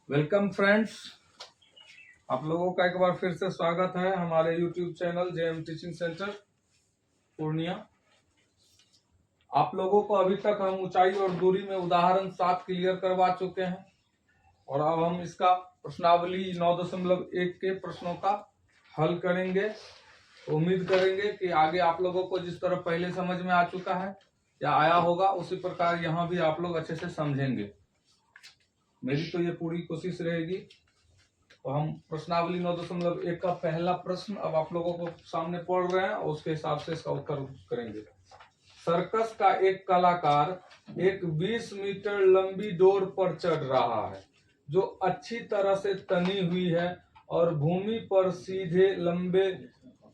Welcome friends, आप लोगों का एक बार फिर से स्वागत है हमारे YouTube channel JM teaching centre Purnia. आप लोगों को अभी तक हम ऊंचाई और दूरी में उदाहरण 7 क्लियर करवा चुके हैं और अब हम इसका प्रश्नावली 9.1 के प्रश्नों का हल करेंगे। उम्मीद करेंगे कि आगे आप लोगों को जिस तरह पहले समझ में आ चुका है या आया होगा उसी प्रकार यहाँ भी आप लोग अच्छे से समझेंगे। मेरी तो ये पूरी कोशिश रहेगी। तो हम प्रश्नावली 9.1 का पहला प्रश्न अब आप लोगों को सामने पढ़ रहे हैं और उसके हिसाब से इसका उत्तर करेंगे। सर्कस का एक कलाकार एक 20 मीटर लंबी डोर पर चढ़ रहा है जो अच्छी तरह से तनी हुई है और भूमि पर सीधे लंबे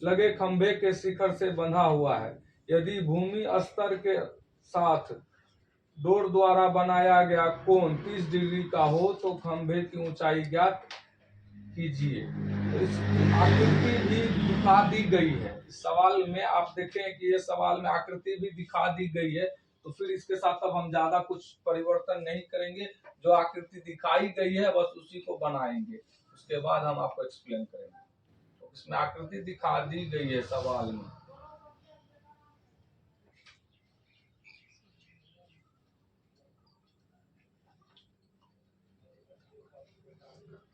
लगे खंभे के शिखर से बंधा हुआ है। यदि भूमि स्तर के साथ डोर द्वारा बनाया गया कोण 30 डिग्री का हो तो खंभे की ऊंचाई ज्ञात कीजिए। तो इसकी आकृति भी दिखा दी गई है। इस सवाल में आप देखें कि ये सवाल में आकृति भी दिखा दी गई है, तो फिर इसके साथ अब हम ज्यादा कुछ परिवर्तन नहीं करेंगे। जो आकृति दिखाई गई है बस उसी को बनाएंगे, उसके बाद हम आपको एक्सप्लेन करेंगे। तो इसमें आकृति दिखा दी गई है सवाल में।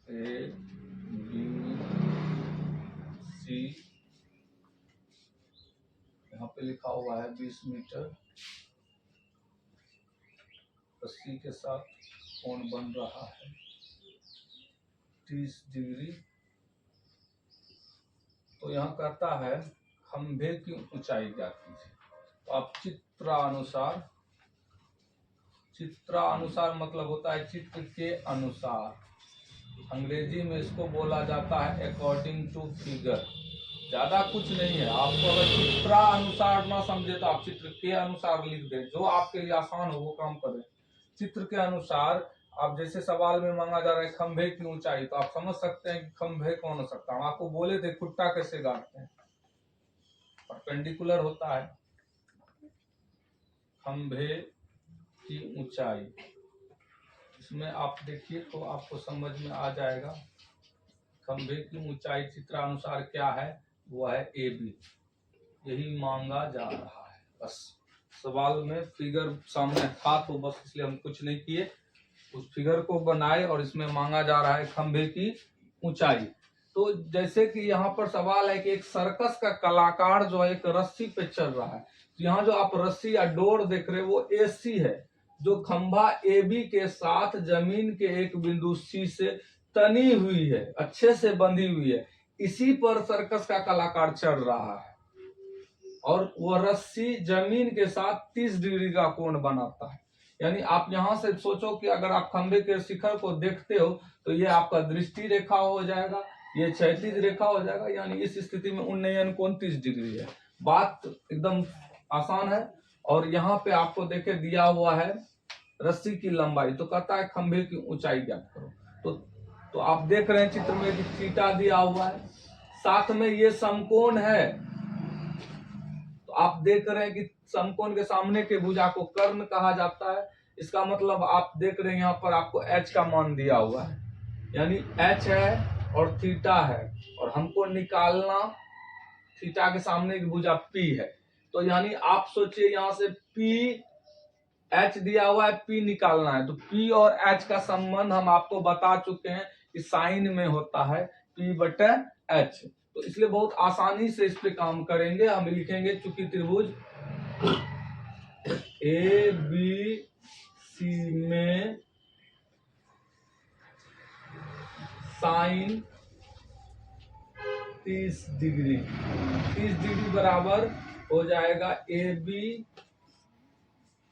A, B, C, यहाँ पे लिखा हुआ है 20 मीटर रस्सी के साथ कोण बन रहा है 30 डिग्री। तो यहाँ कहता है खंभे की ऊंचाई ज्ञात कीजिए। तो आप चित्रानुसार मतलब होता है चित्र के अनुसार। अंग्रेजी में इसको बोला जाता है अकॉर्डिंग टू फिगर। ज्यादा कुछ नहीं है। आपको अगर चित्रानुसार ना समझे तो आप चित्र के अनुसार लिख दें, जो आपके लिए आसान हो वो काम करें। चित्र के अनुसार आप जैसे सवाल में मांगा जा रहा है खंभे की ऊंचाई, तो आप समझ सकते हैं कि खंभे कौन हो सकता है। हम आपको बोले थे खुट्टा कैसे गाड़ते हैं, परपेंडिकुलर होता है। खंभे की ऊंचाई इसमें आप देखिए तो आपको समझ में आ जाएगा। खंभे की ऊंचाई चित्रानुसार क्या है, वो है AB। यही मांगा जा रहा है। बस सवाल में फिगर सामने था तो बस इसलिए हम कुछ नहीं किए, उस फिगर को बनाए और इसमें मांगा जा रहा है खंभे की ऊंचाई। तो जैसे कि यहाँ पर सवाल है कि एक सर्कस का कलाकार जो है एक रस्सी पे चल रहा है। तो यहाँ जो आप रस्सी या डोर देख रहे हैं वो AC है, जो खंभा AB के साथ जमीन के एक बिंदु C से तनी हुई है, अच्छे से बंधी हुई है। इसी पर सर्कस का कलाकार चढ़ रहा है और वह रस्सी जमीन के साथ 30 डिग्री का कोण बनाता है। यानी आप यहां से सोचो कि अगर आप खंभे के शिखर को देखते हो तो ये आपका दृष्टि रेखा हो जाएगा, ये क्षैतिज रेखा हो जाएगा। यानी इस स्थिति में उन्नयन कोण 30 डिग्री है। बात एकदम आसान है। और यहाँ पे आपको देखे दिया हुआ है रस्सी की लंबाई, तो कहता है खंभे की ऊंचाई ज्ञात करो। तो आप देख रहे हैं चित्र में कि थीटा दिया हुआ है, साथ में ये समकोण है। तो आप देख रहे हैं कि समकोण के सामने के भुजा को कर्ण कहा जाता है। इसका मतलब आप देख रहे हैं यहाँ पर आपको h का मान दिया हुआ है, यानी h है और थीटा है, और हमको निकालना थीटा के सामने की भुजा P है। तो यानी आप सोचिए यहाँ से P h दिया हुआ है, P निकालना है। तो P और h का संबंध हम आपको बता चुके हैं कि साइन में होता है P/h। तो इसलिए बहुत आसानी से इस पे काम करेंगे। हम लिखेंगे चूंकि त्रिभुज ABC में साइन 30 डिग्री बराबर हो जाएगा AB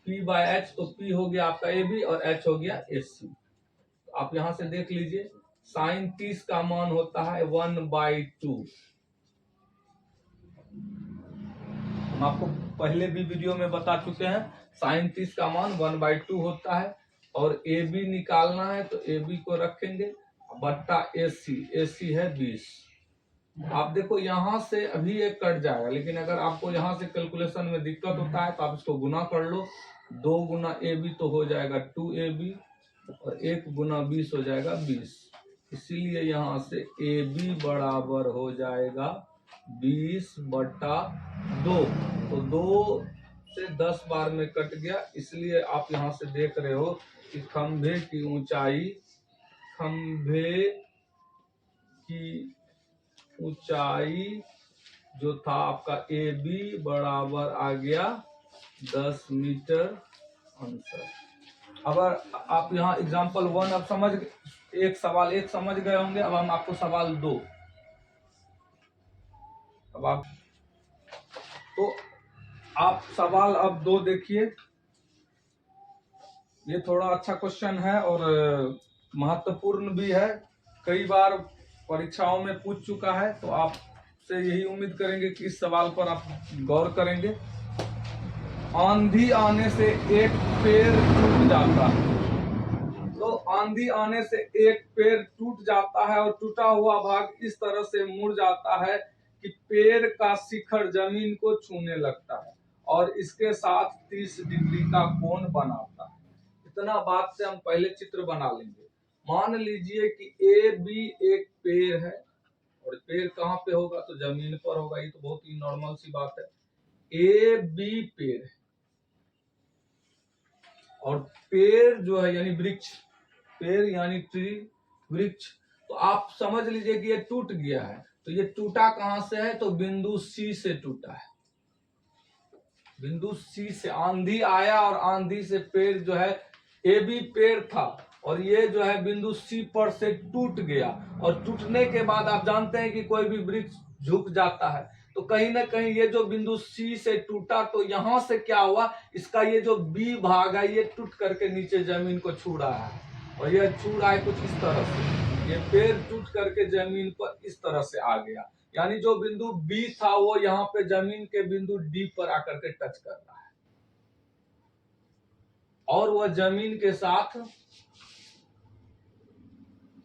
P/h। तो P हो गया आपका AB और H हो गया AC। तो आप यहां से देख लीजिए साइन 30 का मान होता है 1/2। हम आपको पहले भी वीडियो में बता चुके हैं साइन 30 का मान 1/2 होता है। और AB निकालना है तो AB को रखेंगे बट्टा AC है 20। आप देखो यहाँ से अभी एक कट जाएगा, लेकिन अगर आपको यहाँ से कैलकुलेशन में दिक्कत होता है तो आप इसको गुना कर लो। 2 गुना AB तो हो जाएगा 2AB और 1 गुना 20 हो जाएगा 20। इसीलिए यहाँ से AB बराबर हो जाएगा 20/2। तो 2 से 10 बार में कट गया, इसलिए आप यहाँ से देख रहे हो कि खंभे की ऊंचाई जो था आपका AB बराबर आ गया 10 मीटर आंसर। अगर आप यहाँ एग्जाम्पल 1 अब सवाल 1 समझ गए होंगे। अब हम आपको सवाल 2, अब आप सवाल अब 2 देखिए। ये थोड़ा अच्छा क्वेश्चन है और महत्वपूर्ण भी है, कई बार परीक्षाओं में पूछ चुका है, तो आपसे यही उम्मीद करेंगे कि इस सवाल पर आप गौर करेंगे। आंधी आने से एक पेड़ टूट जाता है, तो आंधी आने से एक पेड़ टूट जाता है और टूटा हुआ भाग इस तरह से मुड़ जाता है कि पेड़ का शिखर जमीन को छूने लगता है और इसके साथ 30 डिग्री का कोण बनाता है। इतना बात से हम पहले चित्र बना लेंगे। मान लीजिए कि AB एक पेड़ है, और पेड़ कहाँ पे होगा, तो जमीन पर होगा। ये तो बहुत ही नॉर्मल सी बात है। AB पेड़ है और पेड़ जो है यानी वृक्ष, पेड़ यानी ट्री, वृक्ष, तो आप समझ लीजिए कि ये टूट गया है। तो ये टूटा कहां से है, तो बिंदु C से टूटा है। बिंदु C से आंधी आया और आंधी से पेड़ जो है, AB पेड़ था और ये जो है बिंदु C पर से टूट गया। और टूटने के बाद आप जानते हैं कि कोई भी वृक्ष झुक जाता है, तो कहीं ना कहीं ये जो बिंदु C से टूटा, तो यहां से क्या हुआ, इसका ये जो B भाग है ये टूट करके नीचे जमीन को छू रहा है, और ये छू रहा है कुछ इस तरह से। ये पेड़ टूट करके जमीन पर इस तरह से आ गया, यानी जो बिंदु B था वो यहाँ पे जमीन के बिंदु D पर आकर के टच कर रहा है, और वह जमीन के साथ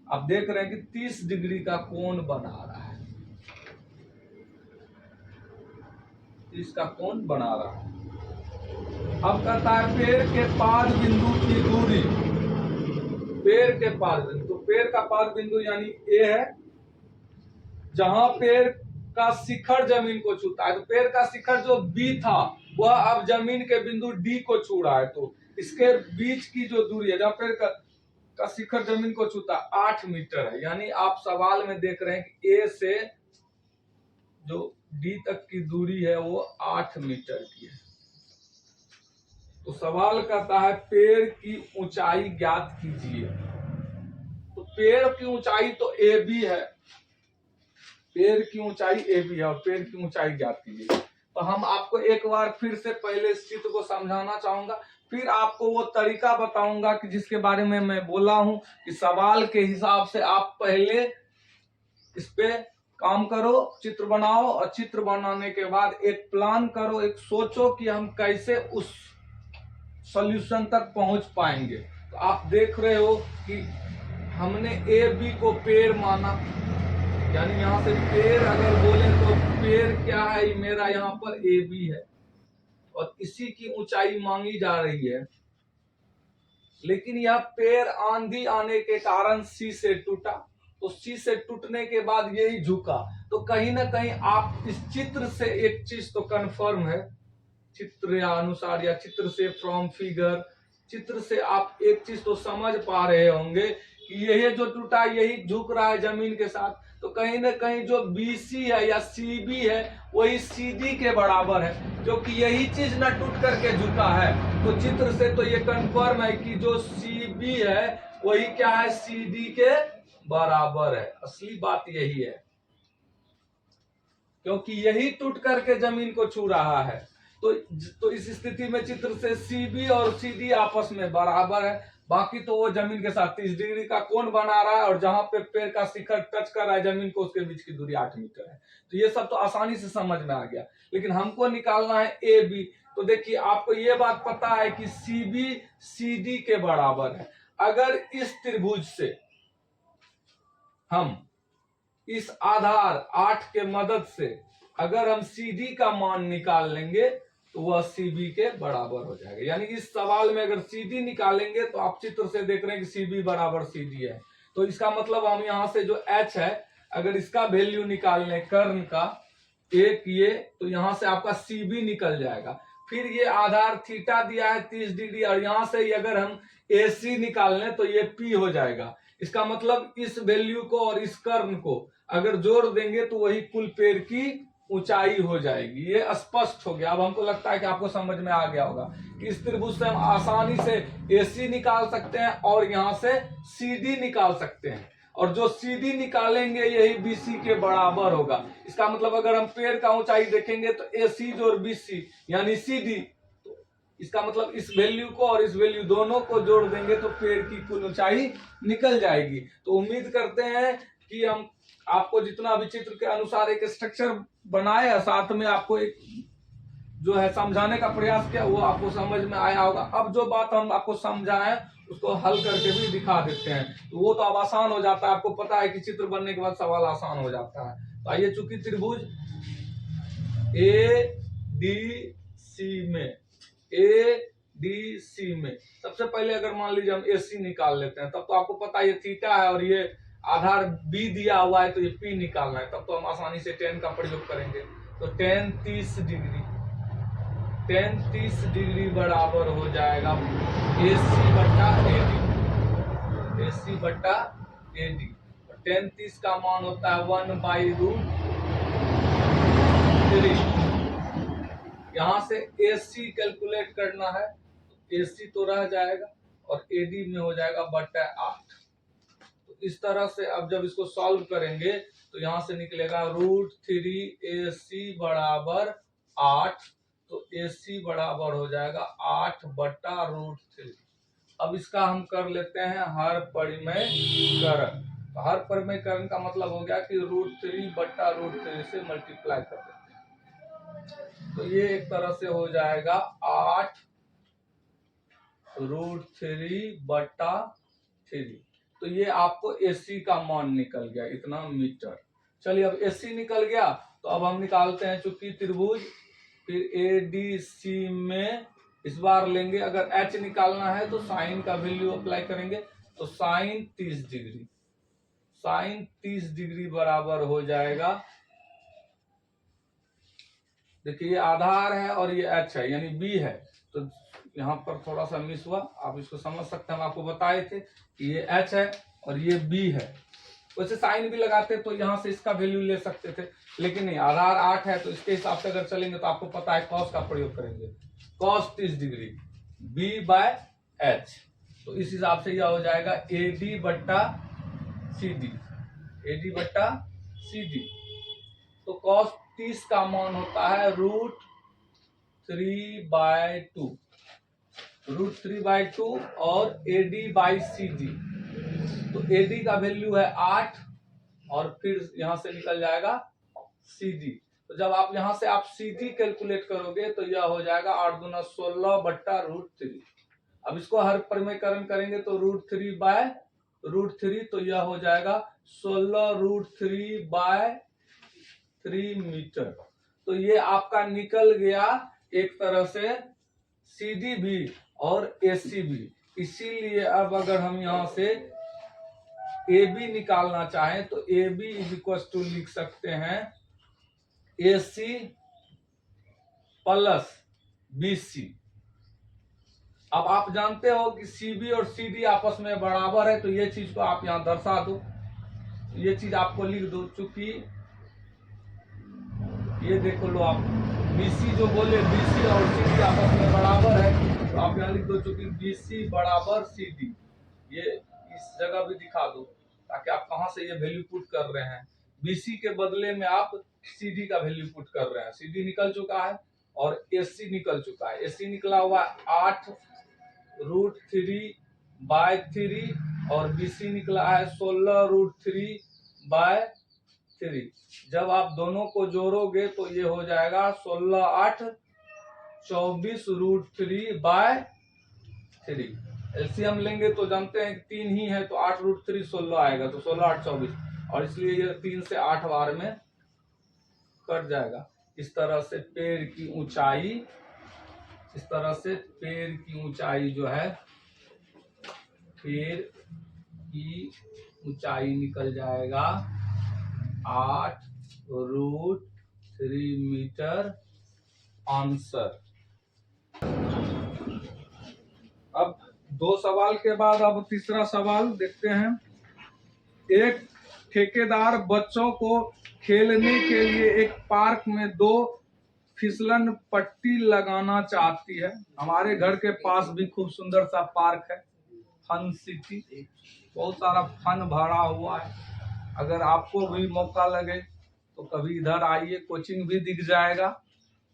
आप देख रहे हैं कि 30 डिग्री का कोण बना रहा है, 30 का कोण बना रहा है। अब कहता है पेड़ के पाद बिंदु की दूरी, पेड़ के पाद बिंदु, तो पेड़ का पाद बिंदु यानी A है, जहां पेड़ का शिखर जमीन को छूता है। तो पेड़ का शिखर जो B था वह अब जमीन के बिंदु D को छू रहा है, तो इसके बीच की जो दूरी है जहां पेड़ का शिखर जमीन को छूता 8 मीटर है। यानी आप सवाल में देख रहे हैं कि A से जो D तक की दूरी है वो 8 मीटर की है। तो सवाल कहता है पेड़ की ऊंचाई ज्ञात कीजिए। तो पेड़ की ऊंचाई तो AB है, पेड़ की ऊंचाई AB है और पेड़ की ऊंचाई ज्ञात कीजिए। तो हम आपको एक बार फिर से पहले इस चित्र को समझाना चाहूंगा, फिर आपको वो तरीका बताऊंगा कि जिसके बारे में मैं बोला हूं कि सवाल के हिसाब से आप पहले इस पे काम करो, चित्र बनाओ, और चित्र बनाने के बाद एक प्लान करो, एक सोचो कि हम कैसे उस सॉल्यूशन तक पहुंच पाएंगे। तो आप देख रहे हो कि हमने AB को पेड़ माना, यानी यहां से पेड़ अगर बोले तो पेड़ क्या है, मेरा यहाँ पर AB है और इसी की ऊंचाई मांगी जा रही है। लेकिन यह पेड़ आंधी आने के कारण C से टूटा, तो C से टूटने के बाद यही झुका। तो कहीं ना कहीं आप इस चित्र से एक चीज तो कंफर्म है, चित्र या अनुसार या चित्र से फ्रॉम फिगर, चित्र से आप एक चीज तो समझ पा रहे होंगे कि यही जो टूटा यही झुक रहा है जमीन के साथ। तो कहीं ना कहीं जो BC है या CB है वही CD के बराबर है, क्योंकि यही चीज ना टूट करके झुका है। तो चित्र से तो ये कंफर्म है कि जो CB है वही क्या है, CD के बराबर है। असली बात यही है, क्योंकि यही टूट करके जमीन को छू रहा है। तो इस स्थिति में चित्र से CB और CD आपस में बराबर है, बाकी तो वो जमीन के साथ 30 डिग्री का कोण बना रहा है, और जहां पे पेड़ का शिखर टच कर रहा है जमीन को उसके बीच की दूरी 8 मीटर है। तो ये सब तो आसानी से समझ में आ गया, लेकिन हमको निकालना है AB। तो देखिए आपको ये बात पता है कि CB CD के बराबर है। अगर इस त्रिभुज से हम इस आधार 8 के मदद से अगर हम CD का मान निकाल लेंगे तो वह CB के बराबर हो जाएगा। यानी इस सवाल में अगर CD निकालेंगे तो आप चित्र से देख रहे हैं कि CB बराबर CD है, तो इसका मतलब हम यहाँ से जो H है अगर इसका वैल्यू निकालने कर्ण का एक ये, तो यहाँ से आपका CB निकल जाएगा। फिर ये आधार थीटा दिया है 30 डिग्री, और यहाँ से ही अगर हम AC निकाल लें तो ये P हो जाएगा। इसका मतलब इस वैल्यू को और इस कर्ण को अगर जोड़ देंगे तो वही कुल पेड़ की ऊंचाई हो जाएगी। ये स्पष्ट हो गया। अब हमको लगता है कि आपको समझ में आ गया होगा कि इस त्रिभुज से हम आसानी से AC निकाल सकते हैं और यहाँ से CD निकाल सकते हैं, और जो CD निकालेंगे यही BC के बराबर होगा। इसका मतलब अगर हम पेड़ का ऊंचाई देखेंगे तो AC जोड़ BC यानी CD, तो इसका मतलब इस वैल्यू को और इस वैल्यू दोनों को जोड़ देंगे तो पेड़ की कुल ऊंचाई निकल जाएगी। तो उम्मीद करते हैं कि हम आपको जितना भी चित्र के अनुसार एक स्ट्रक्चर बनाया, साथ में आपको एक जो है समझाने का प्रयास किया, वो आपको समझ में आया होगा। अब जो बात हम आपको समझाएं उसको हल करके भी दिखा देते हैं, तो वो तो अब आसान हो जाता है। आपको पता है कि चित्र बनने के बाद सवाल आसान हो जाता है। तो आइए, चूंकि त्रिभुज ADC में सबसे पहले अगर मान लीजिए हम AC निकाल लेते हैं, तब तो आपको पता है ये थीटा है और ये आधार B दिया हुआ है, तो ये P निकालना है। तब तो हम आसानी से tan का प्रयोग करेंगे। तो tan 30 डिग्री बराबर हो जाएगा AC बट्टा AD। tan 30 का मान होता है 1/√3। यहाँ से AC कैलकुलेट करना है, AC तो रह जाएगा और AD में हो जाएगा बट्टा 8। तो इस तरह से अब जब इसको सॉल्व करेंगे तो यहाँ से निकलेगा √3 AC बराबर 8। तो AC बराबर हो जाएगा 8/√3। अब इसका हम कर लेते हैं हर परिमेयकरण। तो हर परिमेयकरण का मतलब हो गया कि √3/√3 से मल्टीप्लाई कर देते हैं। तो ये एक तरह से हो जाएगा 8√3/3। तो ये आपको AC का मान निकल गया, इतना मीटर। चलिए, अब AC निकल गया तो अब हम निकालते हैं, चूंकि त्रिभुज फिर ADC में इस बार लेंगे। अगर H निकालना है तो साइन का वैल्यू अप्लाई करेंगे, तो साइन 30 डिग्री बराबर हो जाएगा। देखिए, ये आधार है और ये H है यानी B है, तो यहाँ पर थोड़ा सा मिस हुआ, आप इसको समझ सकते हैं। हम आपको बताए थे कि ये H है और ये B है। वैसे साइन भी लगाते तो यहाँ से इसका वैल्यू ले सकते थे, लेकिन नहीं, आधार 8 है तो इसके हिसाब से अगर चलेंगे तो आपको पता है कॉस का प्रयोग करेंगे। कॉस 30 डिग्री B/H, तो इस हिसाब से यह हो जाएगा AD/CD। तो कॉस 30 का मान होता है √3/2 और AD/CD। तो AD का वैल्यू है 8 और फिर यहां से निकल जाएगा CD। तो जब आप यहां से आप CD कैलकुलेट करोगे तो यह हो जाएगा 8 दूना 16/√3। अब इसको हर परिमेयकरण करेंगे तो √3/√3, तो यह हो जाएगा 16√3/3 मीटर। तो ये आपका निकल गया एक तरह से CD भी और AC भी। इसीलिए अब अगर हम यहाँ से AB निकालना चाहें तो AB = लिख सकते हैं AC + BC। अब आप जानते हो कि CB और CD आपस में बराबर है, तो ये चीज को आप यहां दर्शा दो, ये चीज आपको लिख दो। चूंकि ये देखो लो, आप BC जो बोले, BC और CD आपस में बराबर है, तो आप यहाँ लिख दो चूंकि BC बराबर CD। ये इस जगह भी दिखा दो ताकि आप कहां से ये वैल्यू पुट कर रहे हैं। BC के बदले में आप CD का वैल्यू पुट कर रहे हैं। CD निकल चुका है और AC निकल चुका है। AC निकला हुआ 8√3/3 और BC निकला है 16√3/3। जब आप दोनों को जोड़ोगे तो ये हो जाएगा 16×8 24√3/3। एलसीएम लेंगे तो जानते हैं कि 3 ही है, तो 8√3 16 आएगा, तो 16×8 24, और इसलिए ये 3 से 8 बार में कट जाएगा। इस तरह से पेड़ की ऊंचाई इस तरह से पेड़ की ऊंचाई जो है, पेड़ की ऊंचाई निकल जाएगा 8√3 मीटर आंसर। अब 2 सवाल के बाद अब तीसरा सवाल देखते हैं। एक ठेकेदार बच्चों को खेलने के लिए एक पार्क में 2 फिसलन पट्टी लगाना चाहती है। हमारे घर के पास भी खूब सुंदर सा पार्क है, फन सिटी, बहुत सारा फन भरा हुआ है। अगर आपको भी मौका लगे तो कभी इधर आइए, कोचिंग भी दिख जाएगा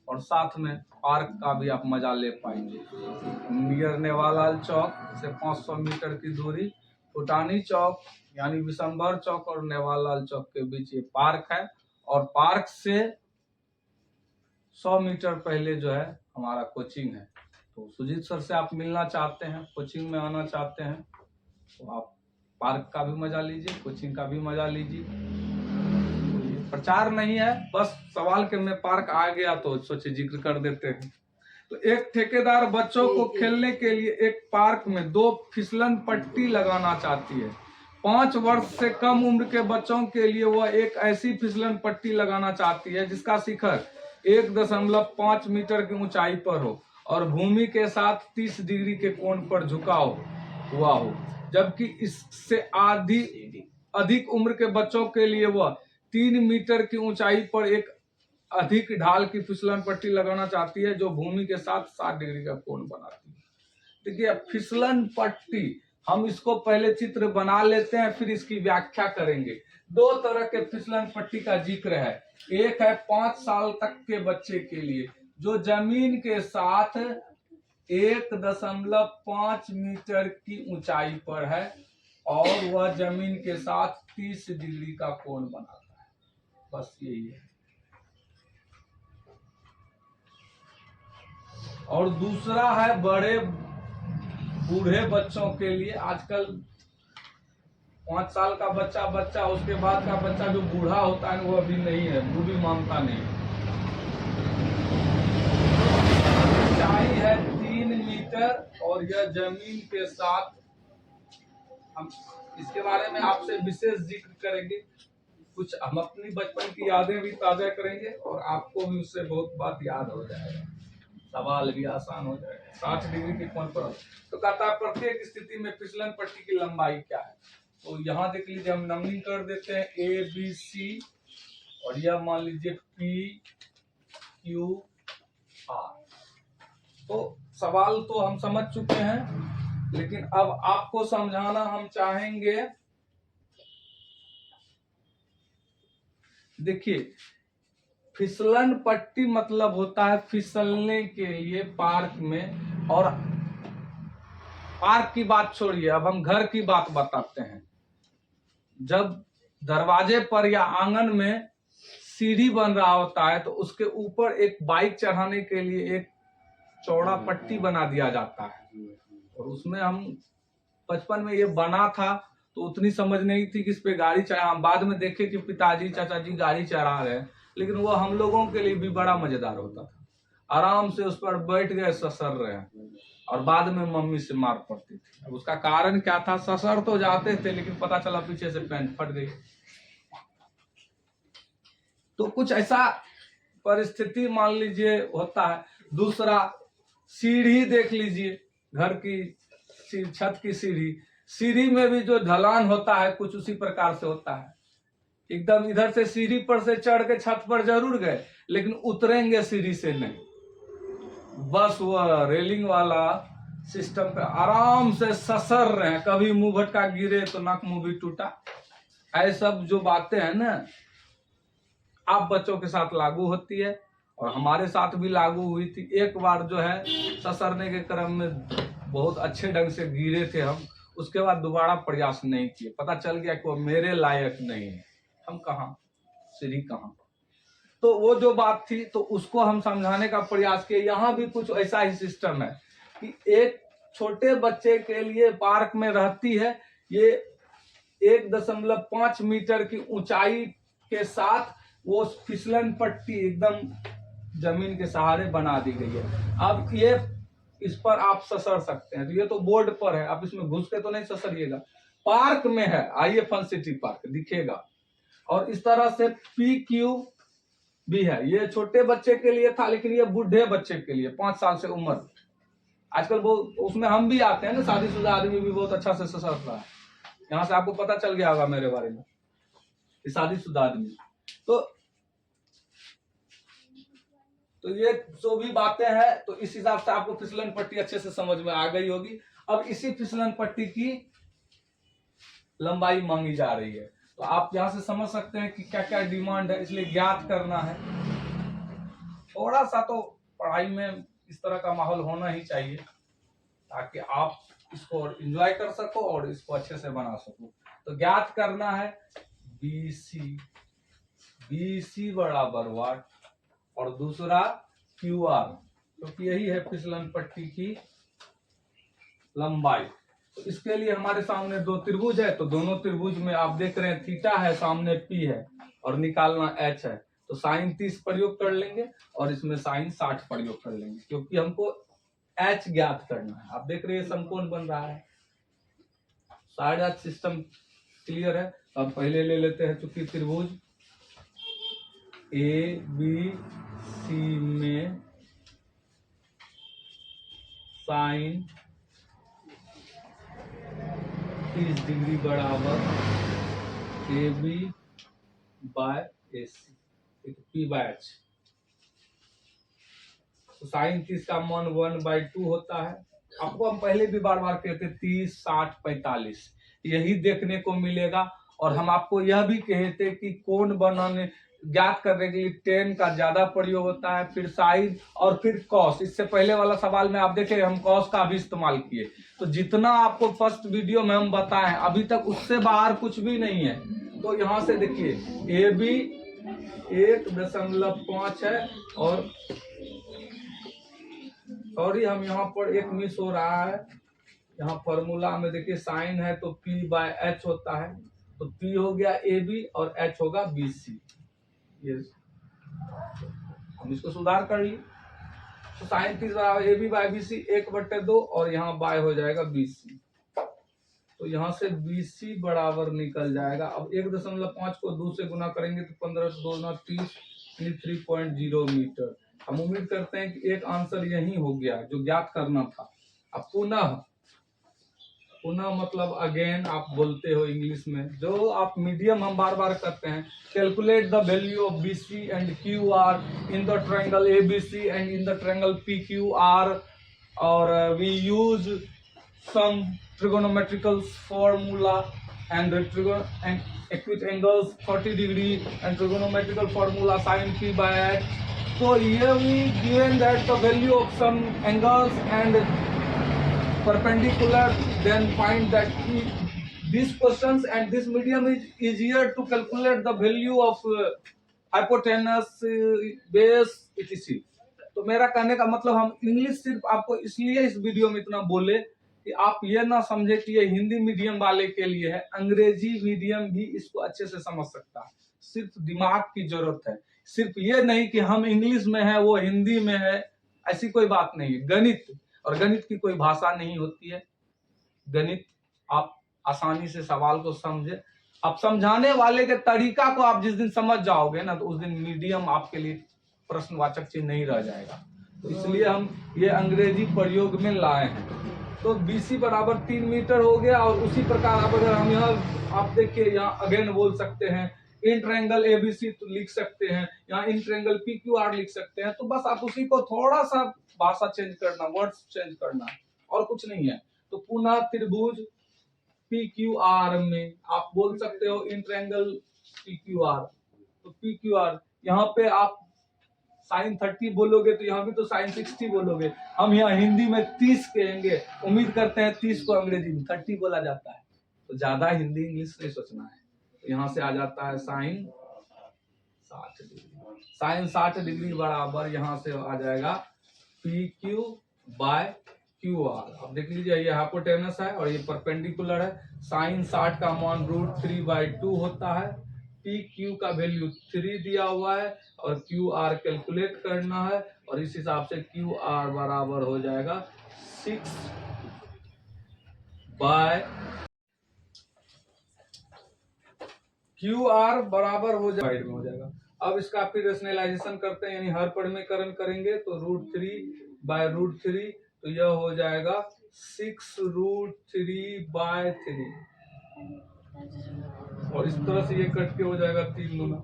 और साथ में पार्क का भी आप मजा ले पाएंगे। नियर नेवालाल चौक से 500 मीटर की दूरी, फुटानी चौक यानी विशंबर चौक और नेवालाल चौक के बीच ये पार्क है। और पार्क से 100 मीटर पहले जो है हमारा कोचिंग है। तो सुजीत सर से आप मिलना चाहते हैं, कोचिंग में आना चाहते हैं, तो आप पार्क का भी मजा लीजिए, कोचिंग का भी मजा लीजिए। प्रचार नहीं है, बस सवाल के में पार्क आ गया तो सोचे जिक्र कर देते हैं। तो एक ठेकेदार बच्चों को खेलने के लिए एक पार्क में 2 फिसलन पट्टी लगाना चाहती है। 5 वर्ष से कम उम्र के बच्चों के लिए वह एक ऐसी फिसलन पट्टी लगाना चाहती है जिसका शिखर 1.5 मीटर की ऊंचाई पर हो और भूमि के साथ 30 डिग्री के कोण पर झुकाव हुआ हो, जबकि इससे अधिक उम्र के बच्चों के लिए वह 3 मीटर की ऊंचाई पर एक अधिक ढाल की फिसलन पट्टी लगाना चाहती है जो भूमि के साथ 60 डिग्री का कोण बनाती है। देखिए फिसलन पट्टी, हम इसको पहले चित्र बना लेते हैं फिर इसकी व्याख्या करेंगे। 2 तरह के फिसलन पट्टी का जिक्र है। एक है 5 साल तक के बच्चे के लिए जो जमीन के साथ 1.5 मीटर की ऊंचाई पर है और वह जमीन के साथ 30 डिग्री का कोण बनाता है। बस यही है। और दूसरा है बड़े बूढ़े बच्चों के लिए। आजकल 5 साल का बच्चा उसके बाद का बच्चा जो बूढ़ा होता है वो अभी नहीं है, वो भी मानता नहीं। ऊंचाई है 3 मीटर और यह जमीन के साथ, हम इसके बारे में आपसे विशेष जिक्र करेंगे। कुछ हम अपनी बचपन की यादें भी ताजा करेंगे और आपको भी उससे बहुत बात याद हो जाएगा, सवाल भी आसान हो जाएगा। 60 डिग्री के कोण पर तो कहता है प्रत्येक स्थिति में फिसलन पट्टी की लंबाई क्या है। तो यहाँ देख लीजिए, हम नंबरिंग कर देते हैं ABC और यह मान लीजिए PQR। तो सवाल तो हम समझ चुके हैं, लेकिन अब आपको समझाना हम चाहेंगे। देखिए फिसलन पट्टी मतलब होता है फिसलने के लिए पार्क में। और पार्क की बात छोड़िए, अब हम घर की बात बताते हैं। जब दरवाजे पर या आंगन में सीढ़ी बन रहा होता है तो उसके ऊपर एक बाइक चढ़ाने के लिए एक चौड़ा पट्टी बना दिया जाता है। और उसमें हम बचपन में ये बना था तो उतनी समझ नहीं थी कि इस पे गाड़ी चढ़ा, बाद में देखे कि पिताजी चाचा जी गाड़ी चढ़ा रहे हैं, लेकिन वो हम लोगों के लिए भी बड़ा मजेदार होता था। आराम से उस पर बैठ गए, ससर रहे हैं और बाद में मम्मी से मार पड़ती थी। अब उसका कारण क्या था, ससर तो जाते थे लेकिन पता चला पीछे से पैंट फट गई। तो कुछ ऐसा परिस्थिति मान लीजिए होता है। दूसरा सीढ़ी देख लीजिए, घर की छत की सीढ़ी में भी जो ढलान होता है कुछ उसी प्रकार से होता है। एकदम इधर से सीढ़ी पर से चढ़ के छत पर जरूर गए लेकिन उतरेंगे सीढ़ी से नहीं, बस वह रेलिंग वाला सिस्टम पे आराम से ससर रहे हैं। कभी मुंह भटका गिरे तो नाक मुंह भी टूटा। ऐसे सब जो बातें हैं ना, आप बच्चों के साथ लागू होती है और हमारे साथ भी लागू हुई थी। एक बार जो है ससरने के क्रम में बहुत अच्छे ढंग से गिरे थे हम, उसके बाद दोबारा प्रयास नहीं किए। पता चल गया कि वो मेरे लायक नहीं है, हम कहाँ सीढ़ी कहाँ। तो वो जो बात थी तो उसको हम समझाने का प्रयास किए। यहाँ भी कुछ ऐसा ही सिस्टम है कि एक छोटे बच्चे के लिए पार्क में रहती है ये 1.5 मीटर की ऊंचाई के साथ वो फिसलन पट्टी एकदम जमीन के सहारे बना दी गई है। अब ये इस पर आप ससर सकते हैं, तो ये तो बोर्ड पर है, आप इसमें घुस के तो नहीं ससरिएगा। पार्क में है, आइए फन सिटी पार्क दिखेगा। और इस तरह से PQ भी है, ये छोटे बच्चे के लिए था, लेकिन ये बूढ़े बच्चे के लिए 5 साल से उम्र। आजकल वो उसमें हम भी आते हैं ना, शादीशुदा आदमी भी बहुत अच्छा से ससर रहा है। यहाँ से आपको पता चल गया होगा मेरे बारे में, शादीशुदा आदमी। तो ये जो भी बातें हैं, तो इस हिसाब से आपको फिसलन पट्टी अच्छे से समझ में आ गई होगी। अब इसी फिसलन पट्टी की लंबाई मांगी जा रही है, तो आप यहां से समझ सकते हैं कि क्या क्या डिमांड है, इसलिए ज्ञात करना है। थोड़ा सा तो पढ़ाई में इस तरह का माहौल होना ही चाहिए, ताकि आप इसको एंजॉय कर सको और इसको अच्छे से बना सको। तो ज्ञात करना है BC बराबर वाट, और दूसरा QR, क्योंकि यही है फिसलन पट्टी की लंबाई। तो इसके लिए हमारे सामने दो त्रिभुज है, तो दोनों त्रिभुज में आप देख रहे हैं थीटा है, सामने P है, और निकालना H है। तो साइन 30 प्रयोग कर लेंगे और इसमें साइन 60 प्रयोग कर लेंगे, क्योंकि हमको H ज्ञात करना है। आप देख रहे हैं समकोण बन रहा है। सारा सिस्टम क्लियर है। तो अब पहले ले लेते हैं, चूंकि त्रिभुज ABC में साइन 30 डिग्री बराबर AB बाय AC, P/H। तो साइन 30 का मान 1/2 होता है। आपको हम पहले भी बार बार कहते 30, 60, 45 यही देखने को मिलेगा। और हम आपको यह भी कहते कि कोण बनाने ज्ञात करने के लिए tan का ज्यादा प्रयोग होता है, फिर साइन और फिर कॉस। इससे पहले वाला सवाल में आप देखें हम कॉस का भी इस्तेमाल किए। तो जितना आपको फर्स्ट वीडियो में हम बताएं, अभी तक उससे बाहर कुछ भी नहीं है। तो यहाँ से देखिए AB 1.5 है, और सॉरी हम यहाँ पर एक मिस हो रहा है। यहाँ फॉर्मूला में देखिए साइन है तो P/H होता है, तो P हो गया AB और H होगा BC। ये हम इसको सुधार कर लिए। तो साइन 30 बराबर AB/BC 1/2, और यहाँ बाय हो जाएगा BC। तो यहाँ से BC बराबर निकल जाएगा। अब 1.5 को 2 से गुना करेंगे तो 15 2 9 30 3.0 मीटर। हम उम्मीद करते हैं कि एक आंसर यही हो गया जो ज्ञात करना था। अब पुनः मतलब अगेन आप बोलते हो इंग्लिश में, जो आप मीडियम हम बार बार करते हैं। Calculate the value of BC and QR in the triangle ABC and in the triangle PQR, और we use some trigonometrical formula and acute angles 40 degree and trigonometrical formula sin P/H. So here we given that the value of some angles and perpendicular, then find that these questions and this medium is easier to calculate the value of hypotenuse, base etc. तो मेरा कहने का मतलब हम English सिर्फ आपको इसलिए इस वीडियो में इतना बोले कि आप ये ना समझे कि ये हिंदी मीडियम वाले के लिए है, अंग्रेजी मीडियम भी इसको अच्छे से समझ सकता है। सिर्फ दिमाग की जरूरत है, सिर्फ ये नहीं कि हम इंग्लिश में है वो हिंदी में है, ऐसी कोई बात नहीं है। गणित, और गणित की कोई भाषा नहीं होती है। गणित आप आसानी से सवाल को समझे, आप समझाने वाले के तरीका को आप जिस दिन समझ जाओगे ना, तो उस दिन मीडियम आपके लिए प्रश्नवाचक चिन्ह नहीं रह जाएगा। तो इसलिए हम ये अंग्रेजी प्रयोग में लाए हैं। तो BC बराबर 3 मीटर हो गया। और उसी प्रकार अब अगर हम यहाँ आप देखिए, यहाँ अगेन बोल सकते हैं इन ट्रायंगल ABC तो लिख सकते हैं, यहाँ इन ट्रायंगल PQR लिख सकते हैं। तो बस आप उसी को थोड़ा सा भाषा चेंज करना, वर्ड्स चेंज करना, और कुछ नहीं है। तो पुनः त्रिभुज PQR में आप बोल सकते हो इन ट्रायंगल PQR। तो PQR यहाँ पे आप साइन 30 बोलोगे तो यहाँ भी तो साइन 60 बोलोगे। हम यहाँ हिंदी में 30 कहेंगे, उम्मीद करते हैं 30 को अंग्रेजी में 30 बोला जाता है। तो ज्यादा हिंदी इंग्लिश नहीं सोचना है। तो यहाँ से आ जाता है साइन 60 डिग्री। साइन 60 डिग्री बराबर यहाँ से आ जाएगा PQ/QR। अब देख लीजिए, ये हाइपोटेनस है और ये परपेंडिकुलर है। साइन 60 का मान √3/2 होता है। पी क्यू का वैल्यू 3 दिया हुआ है और क्यू आर कैलकुलेट करना है, और इस हिसाब से क्यू आर बराबर हो जाएगा 6 बाय क्यू आर बराबर हो जाएगा। अब इसका फिर रेशनलाइजेशन करते हैं, यानी हर परिमेयकरण करेंगे तो √3/√3, तो यह हो जाएगा 6√3/3, और इस तरह से ये कट के हो जाएगा 3 गुना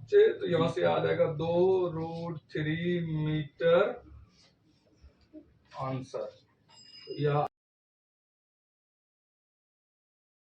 6, तो यहाँ से आ जाएगा 2√3 मीटर आंसर। यह